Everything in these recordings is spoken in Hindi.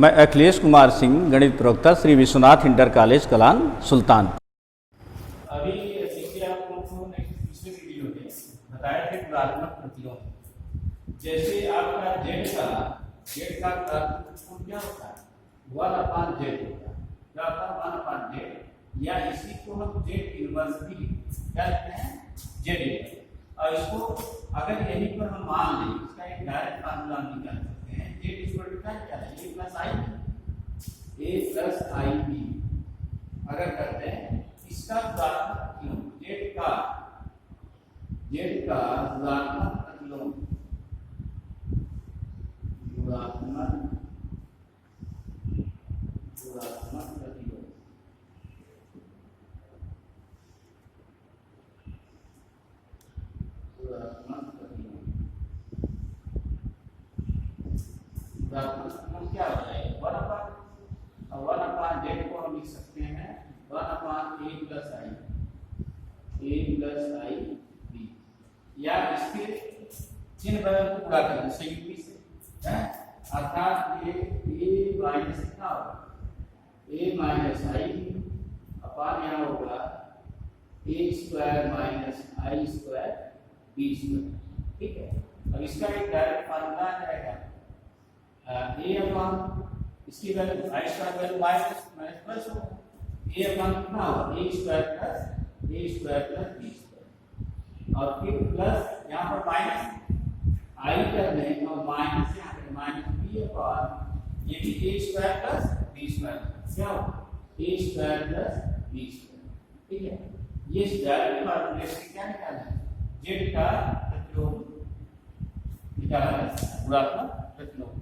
मैं अखिलेश कुमार सिंह, गणित प्रवक्ता, श्री विश्वनाथ इंटर कॉलेज कलान, सुल्तान। अभी देखिए आप लोगों को पिछले वीडियो में बताया थे गुणात्मक प्रतिलोम। जैसे आपका z का गुणात्मक प्रतिलोम क्या होता है, 1/z होता है। क्या होता है 1/z, या इसी को हम z इनवर्स भी क्या लिखते हैं, z इनवर्स। और इसको अगर यहीं पर हम मान लें, इसका एक डायरेक्ट फार्मूला हम निकाल सकते हैं। z इक्वल टू क्या है, a प्लस आई बी। अगर करते हैं इसका गुणात्मक प्रतिलोम, z का गुणात्मक प्रतिलोम, गुणात्मक प्रतिलोम क्या होता है, 1/z को हम लिख सकते हैं 1/a प्लस आई बी, या इसके चिन्ह बदल को गुणा कर दें संयुग्मी से, अर्थात ये a माइनस कितना होगा, a माइनस आई अपान यहाँ होगा a square minus i square b square. ठीक है, अब इसका एक डायरेक्ट फार्मूला रहेगा, a अपान इसकी value i square value minus plus होगा, a अपान कितना होगा, a square plus b square, और फिर प्लस यहाँ पर माइनस आई कर दें और माइनस यहाँ पर माइनस बी अपान ये भी a square plus b square, क्या होगा a square plus b square. ठीक है, ये डायरेक्ट फार्मूले से क्या निकालना है, z का प्रतिलोम निकाला है, गुणात्मक प्रतिलोम।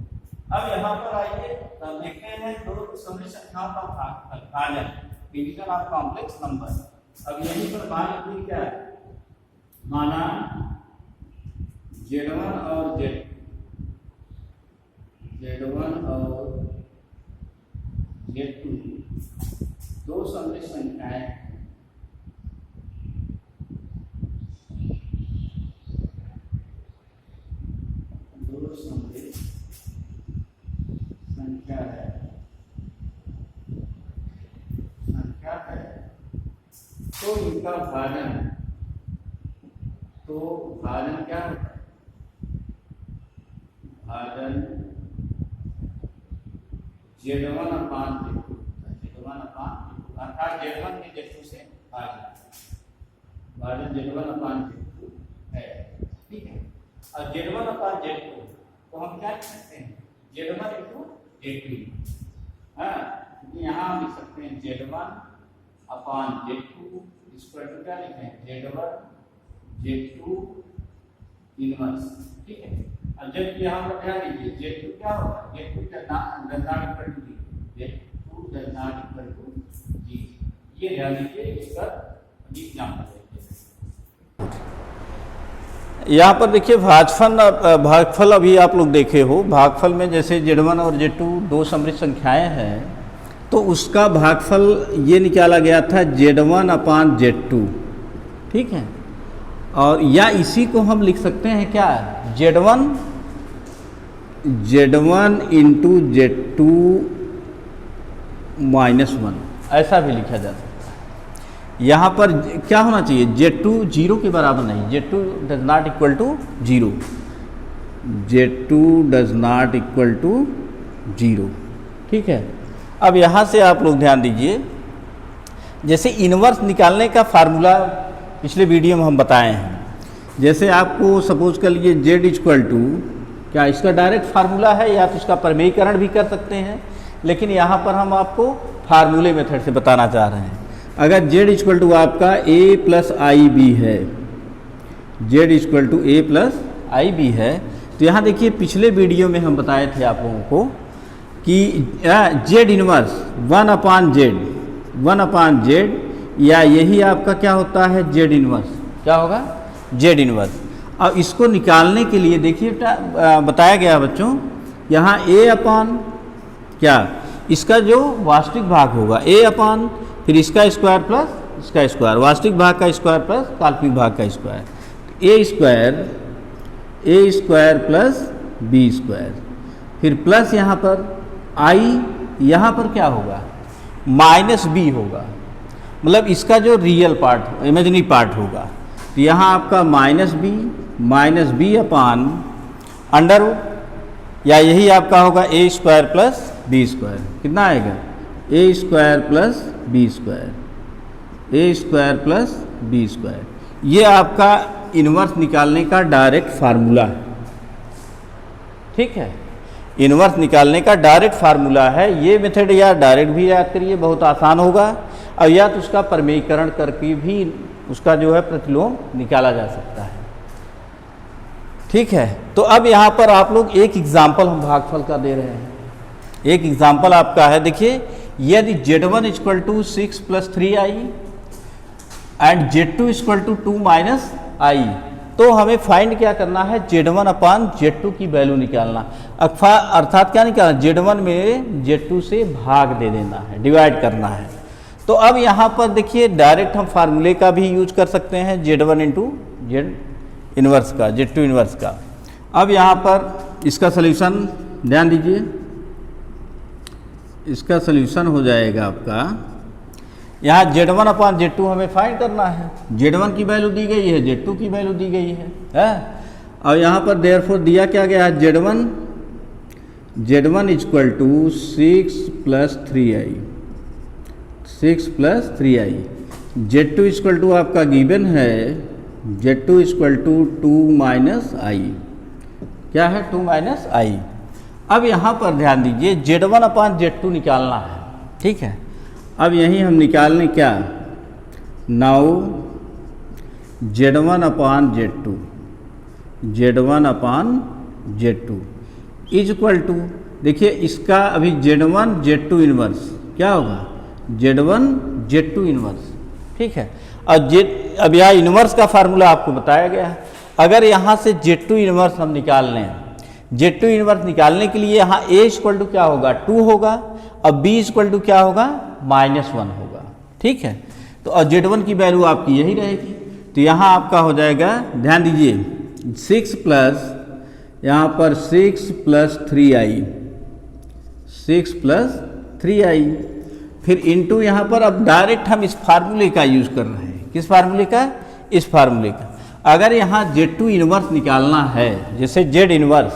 अब यहाँ पर आइए देखते हैं दो समृद्ध संख्याओं का भाजन, डिवीजन ऑफ कॉम्प्लेक्स नंबर। अब यहीं पर मान लीजिए क्या है, माना z1 और z2 दो समृद्ध संख्याएं, दो समृद्ध संख्या है तो इनका भाजन, तो भाजन क्या होता है, भाजन z1 अपान z2, अर्थात z1 के z2 से भाजन z1 अपान z2 है। ठीक है, और z1 अपान z2 तो हम क्या लिख सकते हैं, z1 इंटू z2, यहाँ हम लिख सकते हैं z1 upon z2 equal to क्या लिखते हैं, z2 इनवर्स। ठीक है, अब जब यहाँ पर ध्यान दीजिए z2 क्या होगा, z2 does not equal to जी, ये ध्यान दीजिए, इसका एग्जांपल यहाँ पर देखिए भागफल अभी आप लोग देखे हो, भागफल में जैसे z1 और z2 दो समृद्ध संख्याएं हैं तो उसका भागफल ये निकाला गया था z1 अपान z2। ठीक है, और या इसी को हम लिख सकते हैं क्या, z1 इंटू z2 माइनस 1, ऐसा भी लिखा जा सकता है। यहाँ पर क्या होना चाहिए, z2 जीरो के बराबर नहीं, z2 does not equal to zero, z2 does not equal to zero. ठीक है, अब यहाँ से आप लोग ध्यान दीजिए, जैसे इनवर्स निकालने का फार्मूला पिछले वीडियो में हम बताए हैं। जैसे आपको सपोज कर लीजिए z इक्वल टू, क्या इसका डायरेक्ट फार्मूला है या तो इसका प्रमेयीकरण भी कर सकते हैं, लेकिन यहाँ पर हम आपको फार्मूले मेथड से बताना चाह रहे हैं। अगर z इक्वल टू आपका a प्लस आई बी है, z equal to a plus I b है, तो यहाँ देखिए पिछले वीडियो में हम बताए थे आप लोगों को कि z इनवर्स 1/z, या यही आपका क्या होता है z इनवर्स, क्या होगा z इनवर्स। अब इसको निकालने के लिए देखिए बताया गया बच्चों, यहाँ a अपान क्या, इसका जो वास्तविक भाग होगा a अपान फिर इसका स्क्वायर प्लस इसका स्क्वायर, वास्तविक भाग का स्क्वायर प्लस काल्पनिक भाग का square, a square plus b square, फिर प्लस यहाँ पर आई यहाँ पर क्या होगा, माइनस बी होगा, मतलब इसका जो रियल पार्ट इमेजिनरी पार्ट होगा। तो यहाँ आपका minus b upon under root, या यही आपका होगा a square plus b square. कितना आएगा, a square plus b square, a square plus b square. ये आपका इन्वर्स निकालने का डायरेक्ट फार्मूला है, ठीक है, इन्वर्स निकालने का डायरेक्ट फार्मूला है। ये मेथड या डायरेक्ट भी याद करिए, बहुत आसान होगा, और या तो उसका प्रमेयीकरण करके भी उसका जो है प्रतिलोम निकाला जा सकता है, ठीक है। तो अब यहाँ पर आप लोग एक एग्जाम्पल हम भागफल का दे रहे हैं। एक एग्जाम्पल आपका है, देखिए, यदि Z1 equal to 6 + 3i and Z2 equal to 2 - i, तो हमें फाइंड क्या करना है, Z1 अपान Z2 की वैल्यू निकालना। अर्थात क्या निकालना, Z1 में Z2 से भाग दे देना है, डिवाइड करना है। तो अब यहाँ पर देखिए डायरेक्ट हम फार्मूले का भी यूज कर सकते हैं, Z1 इंटू Z इन्वर्स का, Z2 इन्वर्स का। अब यहाँ पर इसका सल्यूशन ध्यान दीजिए, इसका सल्यूशन हो जाएगा आपका, यहाँ Z1 अपान Z2 हमें फाइंड करना है। Z1 की वैल्यू दी गई है, Z2 की वैल्यू दी गई है? और यहाँ पर देयरफॉर दिया क्या गया है, Z1 equal to 6 + 3i, 6 + 3i। Z2 equal to आपका गिवन है, Z2 इक्वल टू 2 - i, क्या है, 2 - i। अब यहाँ पर ध्यान दीजिए, Z1 अपान Z2 निकालना है, ठीक है। अब यहीं हम निकाल लें क्या, now Z1 upon Z2, Z1 upon Z2 is equal to, देखिए इसका अभी Z1 Z2 इन्वर्स क्या होगा, Z1 Z2 इन्वर्स, ठीक है। और अब यहाँ इन्वर्स का फार्मूला आपको बताया गया है। अगर यहाँ से Z2 इन्वर्स हम निकाल लें, Z2 इन्वर्स निकालने के लिए यहाँ A इक्वल टू क्या होगा, 2 होगा, और B इक्वल टू क्या होगा, -1 होगा, ठीक है। तो और Z1 की वैल्यू आपकी यही रहेगी। तो यहाँ आपका हो जाएगा, ध्यान दीजिए, 6 प्लस यहाँ पर 6 + 3i, 6 + 3i, फिर इंटू यहाँ पर अब डायरेक्ट हम इस फार्मूले का यूज कर रहे हैं। किस फार्मूले का, इस फार्मूले का। अगर यहाँ Z2 इन्वर्स निकालना है, जैसे Z inverse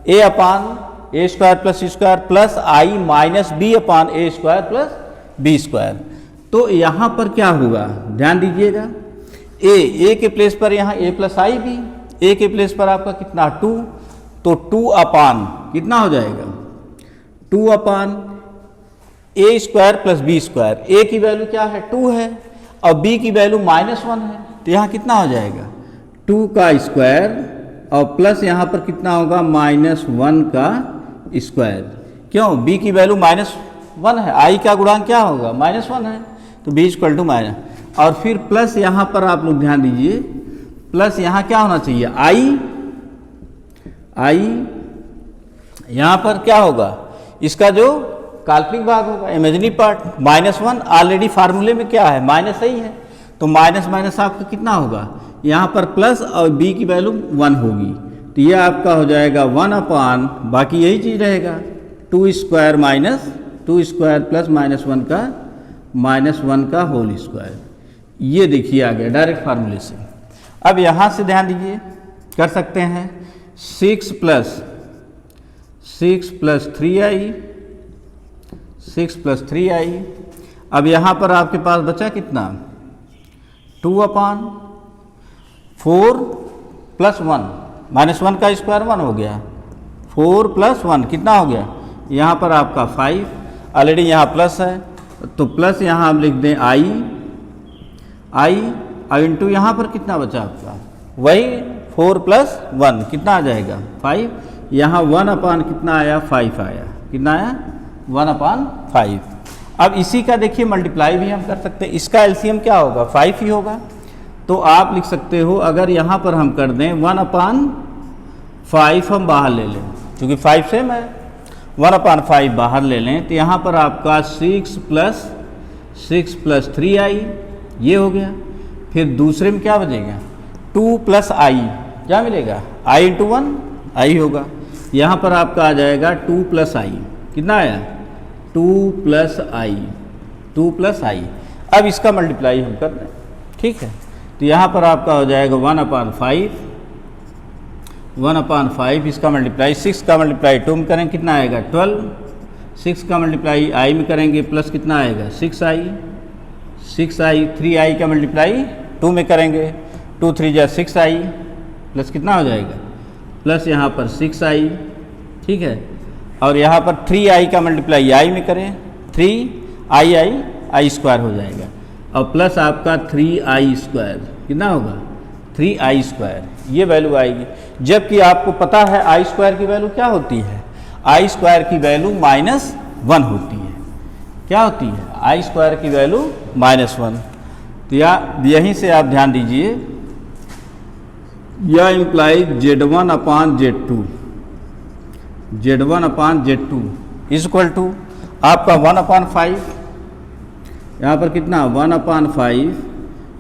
A upon A square plus C square plus I minus B upon A square plus B square, तो यहाँ पर क्या होगा, ध्यान दीजिएगा, A के प्लेस पर यहाँ A + IB, A के प्लेस पर आपका कितना 2, तो 2 अपान कितना हो जाएगा, 2 अपान A square plus B square. A की वैल्यू क्या है, 2 है, और B की वैल्यू -1 है, तो यहाँ कितना हो जाएगा, 2 का स्क्वायर और प्लस यहाँ पर कितना होगा, -1 का स्क्वायर। क्यों, B की वैल्यू -1 है, I का गुणांक क्या होगा, -1 है, तो B इक्वल टू माइनस, और फिर प्लस यहाँ पर आप लोग ध्यान दीजिए, प्लस यहाँ क्या होना चाहिए, I यहाँ पर क्या होगा, इसका जो काल्पनिक भाग होगा, इमेजिनरी पार्ट, -1 ऑलरेडी फार्मूले में क्या है, माइनस ही है, तो माइनस माइनस आपका कितना होगा, यहाँ पर प्लस और B की वैल्यू 1 होगी, तो ये आपका हो जाएगा 1 अपान, बाकी यही चीज़ रहेगा, 2 स्क्वायर माइनस 2 स्क्वायर प्लस -1 का होल स्क्वायर। ये देखिए आ गया डायरेक्ट फार्मूले से। अब यहाँ से ध्यान दीजिए, कर सकते हैं 6 + 3i, 6 + 3i। अब यहाँ पर आपके पास बचा कितना, 2 अपान 4 + 1, -1 का स्क्वायर 1 हो गया, 4 + 1 कितना हो गया, यहाँ पर आपका 5, ऑलरेडी यहाँ प्लस है, तो प्लस यहाँ हम लिख दें i और इंटू यहाँ पर कितना बचा आपका, वही 4 + 1 कितना आ जाएगा, 5, यहाँ 1 अपान कितना आया, 5 आया, कितना आया, 1 अपान 5। अब इसी का देखिए मल्टीप्लाई भी हम कर सकते हैं, इसका एलसीएम क्या होगा, 5 ही होगा, तो आप लिख सकते हो, अगर यहाँ पर हम कर दें 1 अपान 5 हम बाहर ले लें, क्योंकि 5 सेम है, 1 अपान 5 बाहर ले लें, तो यहाँ पर आपका 6 + 3i ये हो गया। फिर दूसरे में क्या बचेगा, 2 + i, क्या मिलेगा, i × 1 i होगा, यहाँ पर आपका आ जाएगा 2 + i, कितना आया 2 प्लस आई, 2 प्लस आई। अब इसका मल्टीप्लाई हम कर दें, ठीक है। तो यहाँ पर आपका हो जाएगा 1/5, 1/5 इसका मल्टीप्लाई 6 का मल्टीप्लाई 2 में करेंगे कितना आएगा 12, 6 का मल्टीप्लाई आई में करेंगे प्लस कितना आएगा 6i, 3i का मल्टीप्लाई 2 में करेंगे 2 3 जा 6i प्लस कितना हो जाएगा प्लस यहाँ पर 6i, ठीक है। और यहाँ पर 3i का मल्टीप्लाई i में करें 3i स्क्वायर हो जाएगा और प्लस आपका 3i स्क्वायर कितना होगा 3i स्क्वायर, ये वैल्यू आएगी। जबकि आपको पता है i स्क्वायर की वैल्यू क्या होती है, i स्क्वायर की वैल्यू -1 होती है। क्या होती है i स्क्वायर की वैल्यू -1। तो यहीं से आप ध्यान दीजिए, यह implies Z1/Z2, Z1/Z2 equal to आपका 1/5, यहाँ पर कितना 1/5,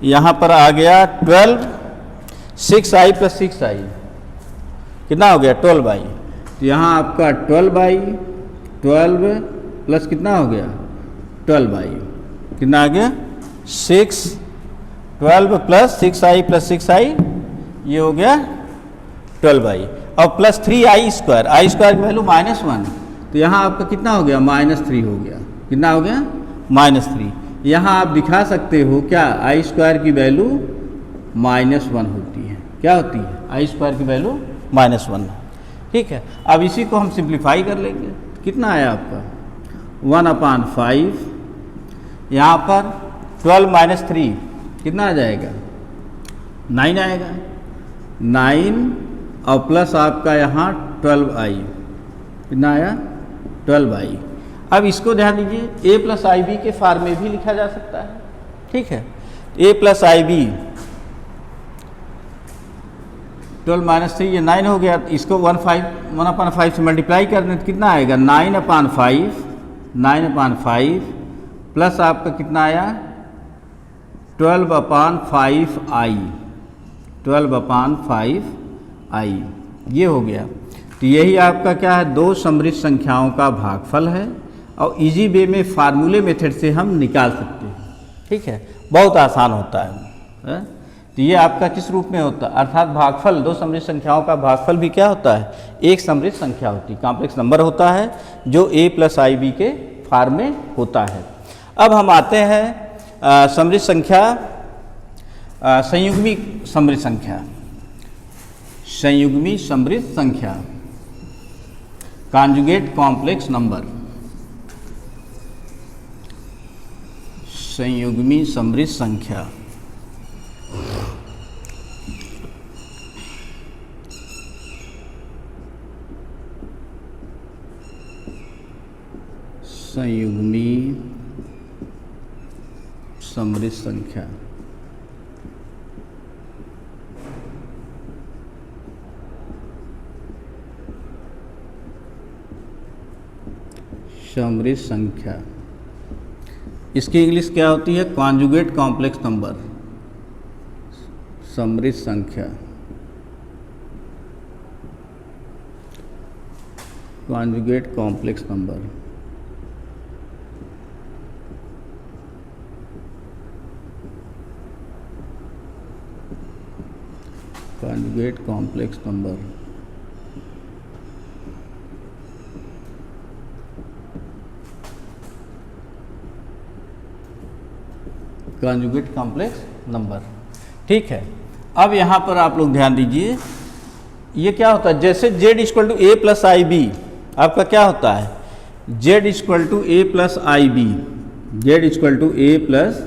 यहाँ पर आ गया 12, 6i प्लस 6i कितना हो गया 12i। तो यहाँ आपका 12 प्लस कितना हो गया 12i, कितना आ गया 12 प्लस 6i प्लस 6i, ये हो गया 12i और plus 3i square, i square की वैल्यू -1। तो यहाँ आपका कितना हो गया -3 हो गया, कितना हो गया -3। यहाँ आप दिखा सकते हो क्या i स्क्वायर की वैल्यू -1 होती है, क्या होती है i स्क्वायर की वैल्यू -1, ठीक है। अब इसी को हम सिंप्लीफाई कर लेंगे, कितना आया आपका 1/5, यहाँ पर 12 - 3 कितना आ जाएगा 9 आएगा, 9 और प्लस आपका यहाँ 12i कितना आया 12i। अब इसको ध्यान दीजिए a प्लस आई बी के फॉर्म में भी लिखा जा सकता है, ठीक है। a प्लस आई बी 12 - 3 ये 9 हो गया, इसको 1/5 से मल्टीप्लाई कर दें तो कितना आएगा 9/5 प्लस आपका कितना आया 12/5i, 12/5i ये हो गया। तो यही आपका क्या है, दो समृद्ध संख्याओं का भागफल है और इजी वे में फार्मूले मेथड से हम निकाल सकते हैं, ठीक है, बहुत आसान होता है। तो ये आपका किस रूप में होता है, अर्थात भागफल, दो समृद्ध संख्याओं का भागफल भी क्या होता है, एक समृद्ध संख्या होती है, कॉम्प्लेक्स नंबर होता है जो a प्लस आई बी के फॉर्म में होता है। अब हम आते हैं समृद्ध संख्या, संयुग्मी समृद्ध संख्या, संयुग्मी समृद्ध संख्या, कॉन्जुगेट कॉम्प्लेक्स नंबर, संयुग्मी समृद्ध संख्या। संयुग्मी समृद्ध संख्या, समृद्ध संख्या, इसकी इंग्लिश क्या होती है, कॉन्जुगेट कॉम्प्लेक्स नंबर, समृद्ध संख्या, conjugate complex number. Conjugate complex number, conjugate complex number, ठीक है। अब यहाँ पर आप लोग ध्यान दीजिए, ये क्या होता है, जैसे z equal to A plus I b, आपका क्या होता है z equal to A plus I b, z equal to A plus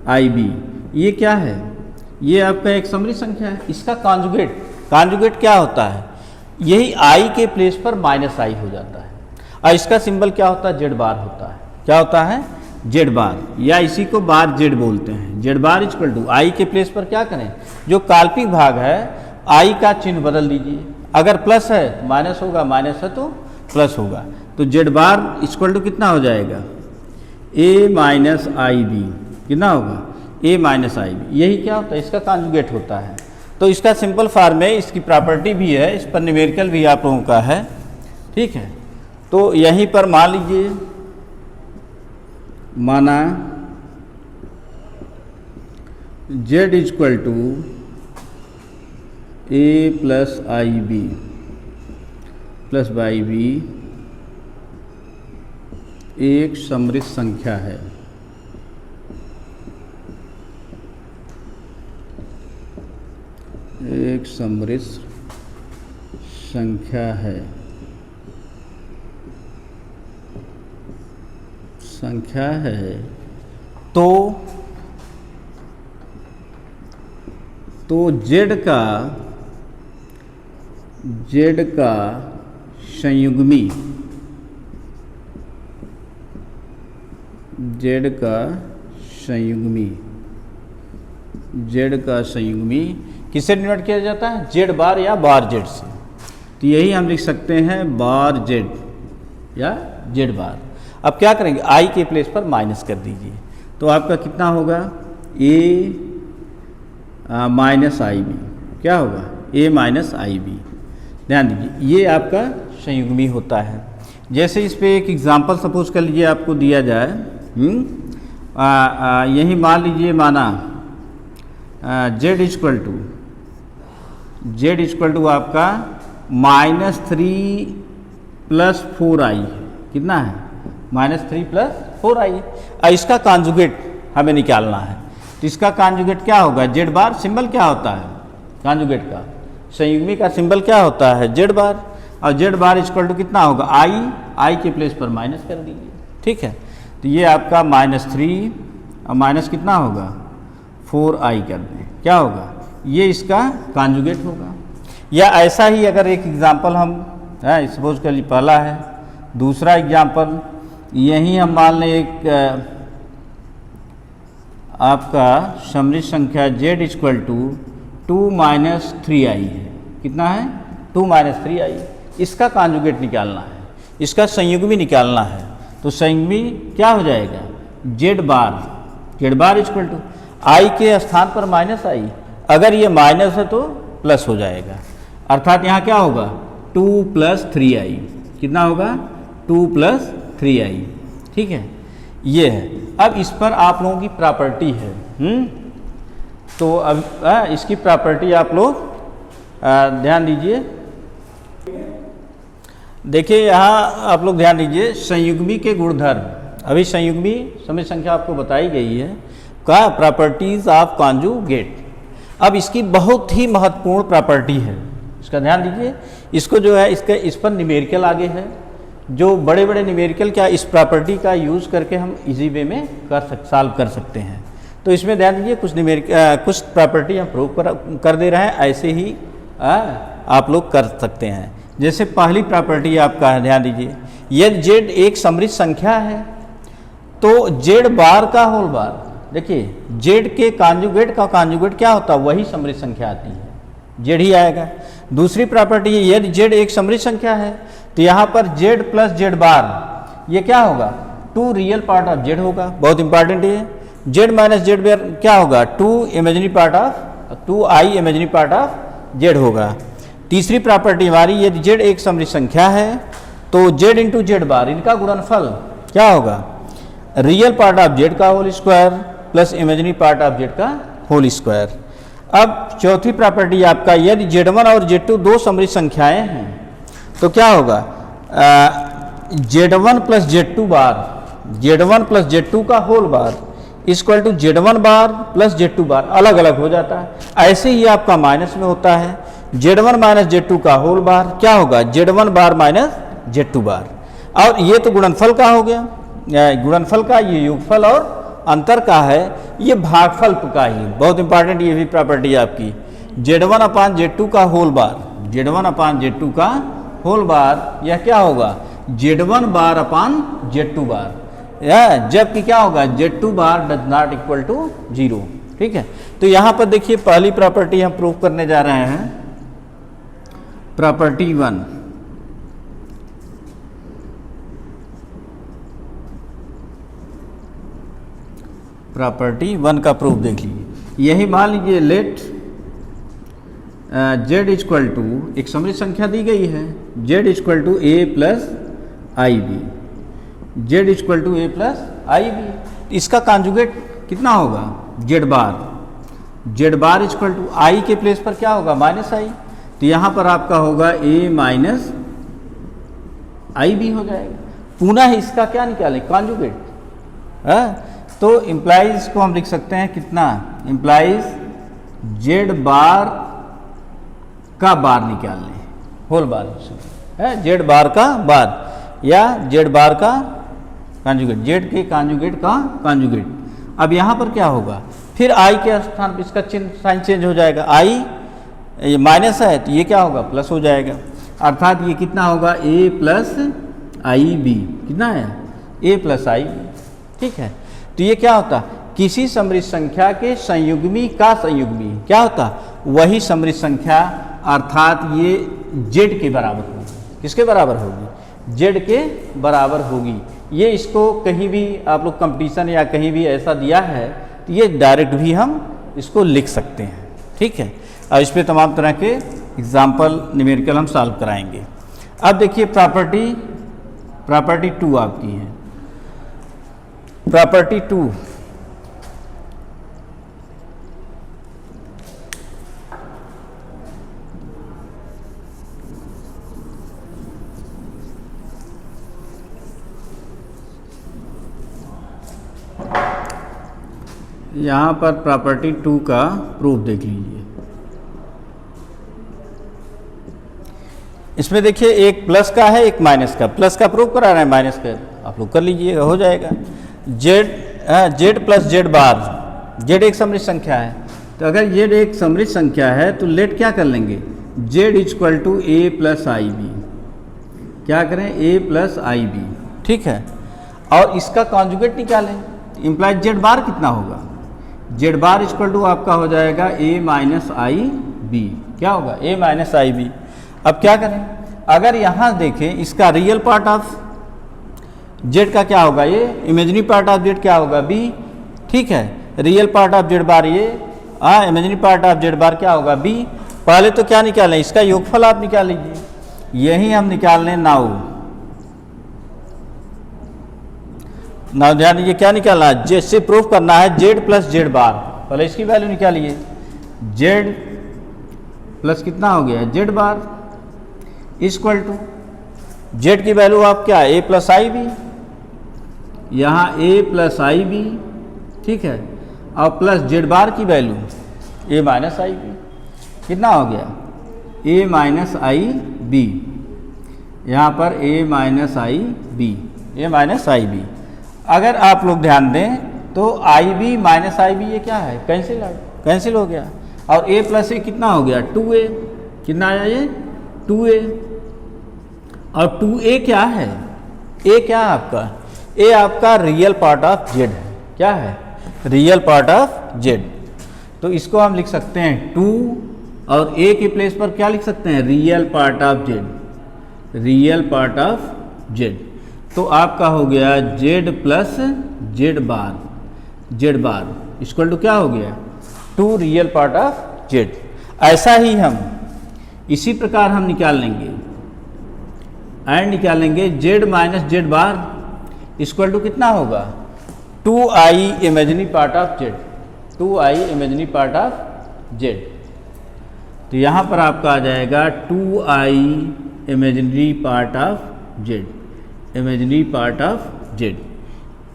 I b, ये क्या है, ये आपका एक समृद्ध संख्या है। इसका कॉन्जुगेट, कॉन्जुगेट क्या होता है, यही i के प्लेस पर -i हो जाता है और इसका सिंबल क्या होता है, z बार होता है। क्या होता है, z बार, या इसी को बार z बोलते हैं। z bar equal to i के प्लेस पर क्या करें, जो काल्पनिक भाग है i का चिन्ह बदल दीजिए, अगर प्लस है तो माइनस होगा, माइनस है तो प्लस होगा। तो z बार इक्वल टू कितना हो जाएगा, a माइनस आई बी, कितना होगा a माइनस आई बी, यही क्या होता है, इसका कॉन्जुगेट होता है। तो इसका सिंपल फॉर्म है, इसकी प्रॉपर्टी भी है, इस पर न्यूमेरिकल भी आप लोगों का है, ठीक है। तो यहीं पर मान लीजिए माना z equal to a plus I b plus बाई बी एक समृद्ध संख्या है। एक समृद्ध संख्या है। तो z का संयुग्मी किससे डिनोट किया जाता है? z बार या बार z से। तो यही हम लिख सकते हैं बार z या z बार। अब क्या करेंगे, i के प्लेस पर माइनस कर दीजिए, तो आपका कितना होगा a माइनस आई बी। क्या होगा? a minus I b. ध्यान दीजिए ये आपका संयुग्मी होता है। जैसे इस पे एक एग्जांपल सपोज कर लीजिए आपको दिया जाए, यही मान लीजिए माना z इक्वल टू आपका -3 प्लस 4i। कितना है? -3 प्लस 4i। इसका कॉन्जुगेट हमें निकालना है। तो इसका कॉन्जुगेट क्या होगा? z बार। सिंबल क्या होता है कॉन्जुगेट का? संयुग्मी का सिंबल क्या होता है? z बार। और z बार इक्वल टू कितना होगा? i के प्लेस पर माइनस कर दीजिए। ठीक है, तो ये आपका -3 और माइनस कितना होगा? 4i कर दें, क्या होगा? ये इसका कॉन्जुगेट होगा। या ऐसा ही अगर एक एग्जांपल हम सपोज कर लीजिए, पहला है। दूसरा एग्जांपल यही हम मान लें एक आपका समृद्ध संख्या z equal to 2 minus 3i है। कितना है? 2 माइनस 3i। इसका कॉन्जुगेट निकालना है, इसका संयुग्मी निकालना है। तो संयुग्मी क्या हो जाएगा? z bar equal to i के स्थान पर माइनस आई। अगर ये माइनस है तो प्लस हो जाएगा, अर्थात यहाँ क्या होगा? 2 प्लस 3i। कितना होगा? 2 प्लस 3i। ठीक है, ये है। अब इस पर आप लोगों की प्रॉपर्टी है। तो अब इसकी प्रॉपर्टी आप लोग ध्यान दीजिए। देखिए यहाँ आप लोग ध्यान दीजिए, संयुग्मी के गुणधर्म। अभी संयुग्मी समृद्ध संख्या आपको बताई गई है। क्या? Properties of conjugate. अब इसकी बहुत ही महत्वपूर्ण प्रॉपर्टी है, इसका ध्यान दीजिए। इसको जो है इस पर न्यूमेरिकल आगे है। जो बड़े बड़े न्यूमेरिकल क्या इस प्रॉपर्टी का यूज़ करके हम इजी वे में सॉल्व कर सकते हैं। तो इसमें ध्यान दीजिए कुछ प्रॉपर्टी हम प्रूव कर दे रहे हैं, ऐसे ही आप लोग कर सकते हैं। जैसे पहली प्रॉपर्टी आपका है, ध्यान दीजिए, यदि z एक समृद्ध संख्या है तो z बार का होल बार। देखिए z के कॉन्जुगेट का कॉन्जुगेट क्या होता है? वही समृद्ध संख्या आती है, z ही आएगा। दूसरी प्रॉपर्टी है, यदि z एक समृद्ध संख्या है तो यहाँ पर z प्लस z बार ये क्या होगा? 2 रियल पार्ट ऑफ z होगा। बहुत इंपॉर्टेंट है। z माइनस z बार क्या होगा? 2 imaginary part of 2i imaginary part of z होगा। तीसरी प्रॉपर्टी हमारी, यदि z एक समृद्ध संख्या है तो z इंटू z बार इनका गुणनफल क्या होगा? रियल पार्ट ऑफ z का whole square plus imaginary part of z का होल स्क्वायर। अब चौथी प्रॉपर्टी आपका, यदि z1 और z2 दो समृद्ध संख्याएं हैं तो क्या होगा? z1 प्लस z2 बार, z1 प्लस z2 का whole bar equal to z1 bar plus z2 bar. अलग अलग हो जाता है। ऐसे ही आपका माइनस में होता है, z1 माइनस z2 का होल बार क्या होगा? z1 बार माइनस z2 बार। और ये तो गुणनफल का हो गया, गुणनफल का। ये योगफल और अंतर का है, ये भागफल का ही। बहुत इंपॉर्टेंट ये भी प्रॉपर्टी है आपकी। z1 अपान z2 का whole bar, z1 upon z2 का होल बार, यह क्या होगा? z1 बार अपान z2 बार। जबकि क्या होगा? z2 bar does not equal to 0। ठीक है, तो यहाँ पर देखिए पहली प्रॉपर्टी हम प्रूव करने जा रहे हैं, प्रॉपर्टी 1। प्रॉपर्टी 1 का प्रूफ देख लीजिए। यही मान लीजिए लेट z इक्वल टू एक समृद्ध संख्या दी गई है, z equal to a plus I B, Z equal to A plus I B. इसका कॉन्जुगेट कितना होगा, Z bar, Z bar equal to I के प्लेस पर क्या होगा, माइनस आई। तो यहाँ पर आपका होगा ए माइनस आई बी हो जाएगा। पुनः इसका क्या निकालें, कॉन्जुगेट, तो इम्प्लाइज को हम लिख सकते हैं कितना, इम्प्लाइज जेड बार का बार निकाल लें, होल बार है, जेड बार का बार या जेड बार का कॉन्जुगेट, जेड के कॉन्जुगेट का कॉन्जुगेट। अब यहाँ पर क्या होगा, फिर आई के स्थान पर इसका चिन्ह साइन चेंज हो जाएगा, आई ये माइनस है तो ये क्या होगा, प्लस हो जाएगा। अर्थात ये कितना होगा, ए प्लस आई बी, कितना है, ए प्लस आई बी, ठीक है। तो ये क्या होता, किसी समृद्ध संख्या के संयुग्मी का संयुग्मी क्या होता, वही समृद्ध संख्या, अर्थात ये जेड के बराबर होगी। किसके बराबर होगी, जेड के बराबर होगी। ये इसको कहीं भी आप लोग कंपटीशन या कहीं भी ऐसा दिया है तो ये डायरेक्ट भी हम इसको लिख सकते हैं, ठीक है। और इस पर तमाम तरह के एग्जाम्पल न्यूमेरिकल हम सॉल्व कराएंगे। अब देखिए प्रॉपर्टी 2 आपकी है, प्रॉपर्टी 2, यहाँ पर प्रॉपर्टी 2 का प्रूफ देख लीजिए। इसमें देखिए एक प्लस का है एक माइनस का, प्लस का प्रूफ करा रहा है, माइनस का आप लोग कर लीजिएगा, हो जाएगा। Z plus z bar, Z एक समृद्ध संख्या है, तो अगर जेड एक समृद्ध संख्या है तो लेट क्या कर लेंगे, z equal to A plus I b, क्या करें, ए प्लस आई बी, ठीक है। और इसका कॉन्जुगेट निकालें, इम्प्लाइड जेड बार कितना होगा, जेड बार इक्वल टू आपका हो जाएगा ए माइनस आई बी, क्या होगा, ए माइनस आई बी। अब क्या करें, अगर यहाँ देखें इसका रियल पार्ट ऑफ जेड का क्या होगा, ये इमेजिनरी पार्ट ऑफ जेड क्या होगा, बी, ठीक है। रियल पार्ट ऑफ जेड बार ये, इमेजिनरी पार्ट ऑफ जेड बार क्या होगा, बी। पहले तो क्या निकालें, इसका योगफल आप निकाल लीजिए, यही हम निकाल लें नाउ ध्यान दीजिए क्या निकालना है, जैसे प्रूफ करना है जेड प्लस जेड बार, पहले इसकी वैल्यू निकालिए, जेड प्लस कितना हो गया, z bar equal to z की वैल्यू आप क्या, ए प्लस आई बी, यहाँ ए प्लस आई बी, ठीक है, और प्लस जेड बार की वैल्यू ए माइनस आई बी, कितना हो गया, ए माइनस आई बी, यहाँ पर ए minus I B, A minus I B. अगर आप लोग ध्यान दें तो आई बी माइनस आई बी ये क्या है, कैंसिल हो गया, और ए प्लस ए कितना हो गया, 2a, कितना आया ये 2a, और 2a क्या है, ए क्या है आपका, ए आपका रियल पार्ट ऑफ जेड है, क्या है, रियल पार्ट ऑफ जेड। तो इसको हम लिख सकते हैं 2 और ए के प्लेस पर क्या लिख सकते हैं, real part of z, real part of z. तो आपका हो गया z plus z bar equal to क्या हो गया, 2 रियल पार्ट ऑफ जेड। ऐसा ही हम इसी प्रकार हम निकाल लेंगे एंड निकालेंगे z minus z bar equal to कितना होगा, 2i imaginary part of z, 2i imaginary part of z. तो यहाँ पर आपका आ जाएगा 2i imaginary part of Z, imaginary part of z.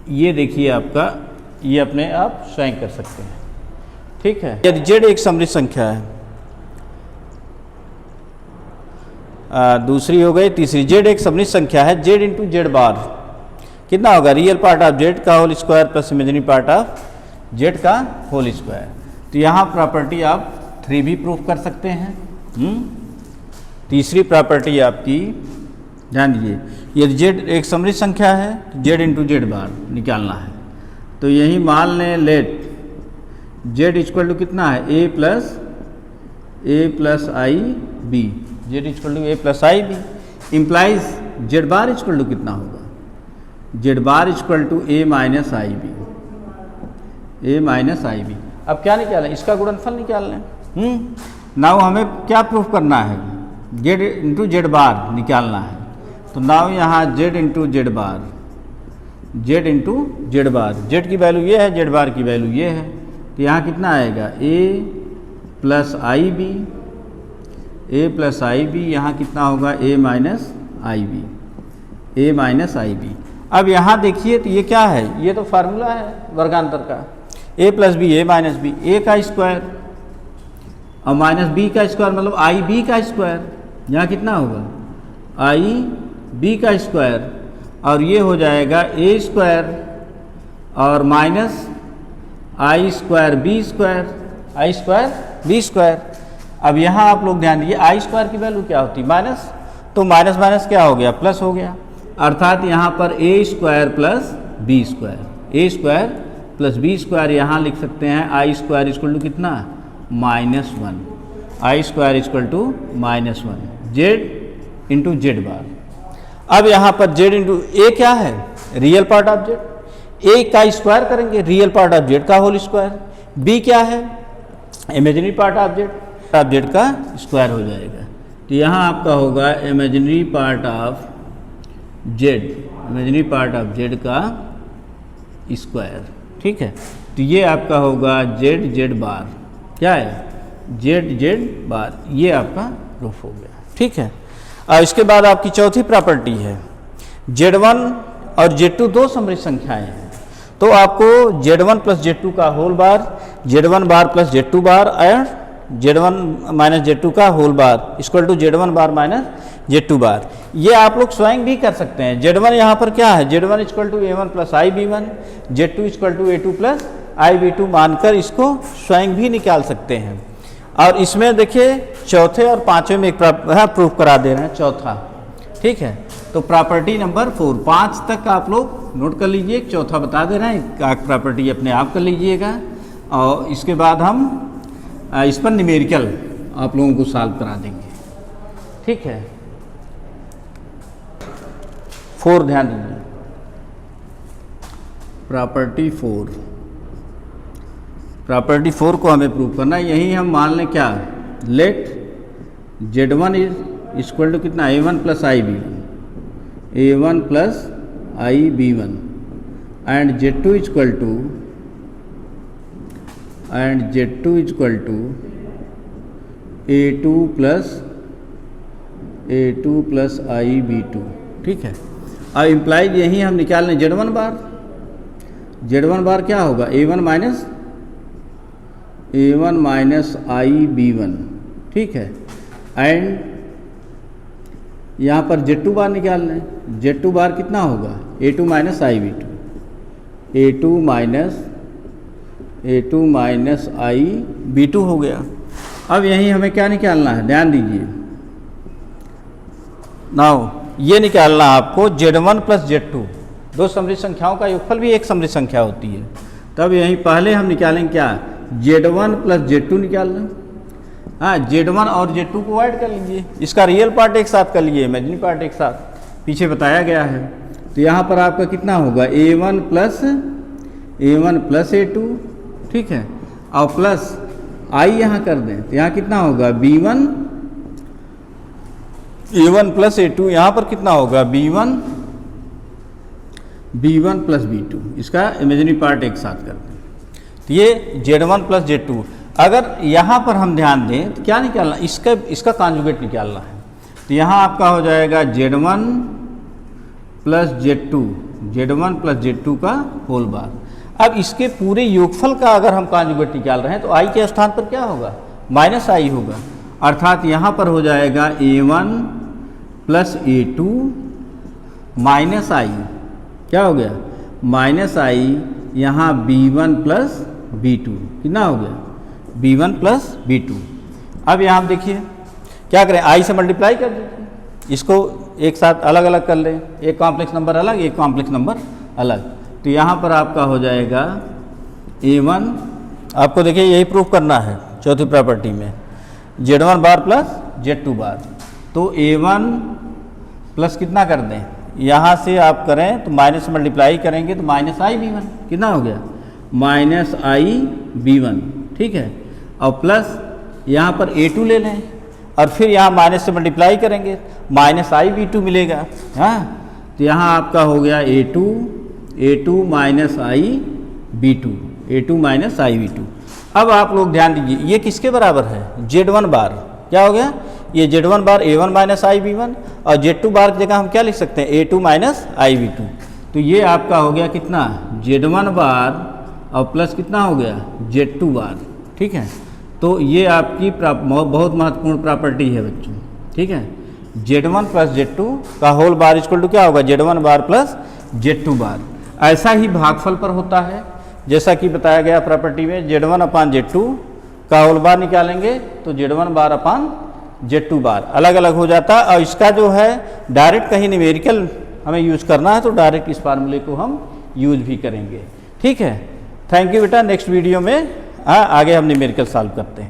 ये देखिए आपका, ये अपने आप स्वयं कर सकते हैं, ठीक है। यदि जेड एक समृद्ध संख्या है, दूसरी हो गई, तीसरी जेड एक समृद्ध संख्या है, जेड इंटू जेड बार कितना होगा, रियल पार्ट ऑफ जेड का whole square plus imaginary part of Z का होल स्क्वायर। तो यहाँ प्रॉपर्टी आप 3 भी प्रूफ कर सकते हैं। तीसरी प्रॉपर्टी आपकी ध्यान दीजिए, यदि जेड एक समृद्ध संख्या है तो जेड इंटू जेड बार निकालना है। तो यही मान लें लेट जेड इक्वल टू कितना है, A plus I B, Z equal to A plus I B, implies Z bar equal to कितना होगा, Z bar equal to A minus I B, A minus I B. अब क्या निकालें, इसका गुणनफल निकाल लें। नाउ हमें क्या प्रूफ करना है, जेड इंटू जेड बार निकालना है। तो नाउ यहाँ Z into Z bar, Z into Z bar, Z की वैल्यू ये है, जेड बार की वैल्यू ये है, तो यहाँ कितना आएगा ए प्लस आई बी, ए प्लस आई बी, यहाँ कितना होगा ए minus I B, A minus I B. अब यहाँ देखिए तो ये क्या है, ये तो फार्मूला है वर्गांतर का, ए plus B A minus B, ए का स्क्वायर और माइनस बी का स्क्वायर मतलब आई बी का स्क्वायर, यहाँ कितना होगा आई बी का स्क्वायर, और ये हो जाएगा ए स्क्वायर और minus i square b square, I square b square. अब यहाँ आप लोग ध्यान दीजिए आई स्क्वायर की वैल्यू क्या होती है माइनस, तो माइनस माइनस क्या हो गया प्लस हो गया, अर्थात यहाँ पर ए square plus b square, a square plus b square, यहाँ लिख सकते हैं आई स्क्वायर इक्वल टू कितना -1, I square equal to -1 Z into Z bar. अब यहाँ पर जेड इंटू ए क्या है, real part of Z, A का स्क्वायर करेंगे रियल पार्ट ऑफ जेड का होल स्क्वायर, बी क्या है इमेजिनरी पार्ट ऑफ जेड का स्क्वायर हो जाएगा, तो यहाँ आपका होगा imaginary part of Z, imaginary part of Z का स्क्वायर, ठीक है। तो ये आपका होगा जेड जेड बार, क्या है जेड जेड बार, ये आपका प्रूफ हो गया, ठीक है। अब इसके बाद आपकी चौथी प्रॉपर्टी है Z1 और Z2 दो समृद्ध संख्याएं हैं, तो आपको Z1 प्लस Z2 का whole bar, Z1 bar plus Z2 bar and Z1 minus Z2 का whole bar equal to Z1 bar minus Z2 bar, ये आप लोग स्वयं भी कर सकते हैं। Z1 यहाँ पर क्या है, Z1 equal to A1 plus I B one, Z2 equal to A2 plus I B two मानकर इसको स्वयं भी निकाल सकते हैं। और इसमें देखिए चौथे और पांचवें में एक प्रूफ करा दे रहे हैं चौथा, ठीक है। तो प्रॉपर्टी नंबर 4, 5 तक आप लोग नोट कर लीजिए, एक चौथा बता दे रहे हैं, एक प्रॉपर्टी अपने आप कर लीजिएगा, और इसके बाद हम इस पर न्यूमेरिकल आप लोगों को सॉल्व करा देंगे, ठीक है। 4 ध्यान दीजिए, प्रॉपर्टी 4, प्रॉपर्टी 4 को हमें प्रूव करना है। यही हम मान लें क्या, late Z1 is equal to कितना A1 plus I B one, A1 plus I B one and Z2 equal to A2 plus I B two, ठीक है। अब इम्प्लाइज यही हम निकाल लें Z1 बार, Z1 बार क्या होगा A1 माइनस आई बी1, ठीक है। एंड यहाँ पर Z2 बार निकाल लें, Z2 बार कितना होगा A2 माइनस आई बी2, A2 माइनस आई बी2 हो गया। अब यहीं हमें क्या निकालना है, ध्यान दीजिए, नाउ ये निकालना आपको Z1 प्लस Z2, दो समृद्ध संख्याओं का योगफल भी एक समृद्ध संख्या होती है। तब यहीं पहले हम निकालेंगे क्या, Z1 प्लस Z2 निकाल लें, हाँ Z1 और Z2 को ऐड कर लीजिए, इसका रियल पार्ट एक साथ कर लीजिए, इमेजिनरी पार्ट एक साथ, पीछे बताया गया है। तो यहाँ पर आपका कितना होगा A1 प्लस A2, ठीक है, और प्लस आई यहाँ कर दें, तो यहाँ कितना होगा B1, A1 प्लस A2, यहाँ पर कितना होगा B1 प्लस B2, इसका इमेजिनरी पार्ट एक साथ कर दें। तो ये Z1 प्लस Z2, अगर यहाँ पर हम ध्यान दें तो क्या निकालना, इसका कॉन्जुगेट निकालना है, तो यहाँ आपका हो जाएगा Z1 प्लस Z2 का होल बार। अब इसके पूरे योगफल का अगर हम कॉन्जुगेट निकाल रहे हैं तो आई के स्थान पर क्या होगा माइनस आई होगा, अर्थात यहाँ पर हो जाएगा A1 प्लस A2 माइनस आई, क्या हो गया माइनस आई, यहाँ B1 प्लस B2 कितना हो गया B1 प्लस B2। अब यहाँ देखिए क्या करें, आई से मल्टीप्लाई कर दीजिए, इसको एक साथ अलग अलग कर लें, एक कॉम्प्लेक्स नंबर अलग एक कॉम्प्लेक्स नंबर अलग, तो यहाँ पर आपका हो जाएगा A1, आपको देखिए यही प्रूफ करना है चौथी प्रॉपर्टी में, Z1 बार प्लस Z2 बार, तो A1 प्लस कितना कर दें, यहाँ से आप करें तो माइनस से मल्टीप्लाई करेंगे तो माइनस आई बी1 कितना हो गया माइनस आई बी1, ठीक है, और प्लस यहाँ पर A2 ले लें, और फिर यहाँ माइनस से मल्टीप्लाई करेंगे, माइनस आई बी टू मिलेगा। हाँ, तो यहाँ आपका हो गया A two minus I B two, A two minus I B two. अब आप लोग ध्यान दीजिए, ये किसके बराबर है? Z1 बार। क्या हो गया? ये Z1 बार A1 माइनस आई बी वन, और Z2 बार की जगह हम क्या लिख सकते हैं? A2 minus I B to. तो ये आपका हो गया कितना? Z1 बार और प्लस कितना हो गया? Z2 बार। ठीक है, तो ये आपकी बहुत महत्वपूर्ण प्रॉपर्टी है बच्चों। ठीक है, Z1 प्लस Z2 का होल बार इक्वल टू क्या होगा? Z1 बार प्लस Z2 बार। ऐसा ही भागफल पर होता है, जैसा कि बताया गया प्रॉपर्टी में, Z1 अपान Z2 का होल बार निकालेंगे तो Z1 बार अपान Z2 बार अलग अलग हो जाता है। और इसका जो है डायरेक्ट कहीं न्यूमेरिकल हमें यूज करना है तो डायरेक्ट इस फार्मूले को हम यूज भी करेंगे। ठीक है, थैंक यू बेटा। नेक्स्ट वीडियो में आगे हम न्यूमेरिकल सॉल्व करते हैं।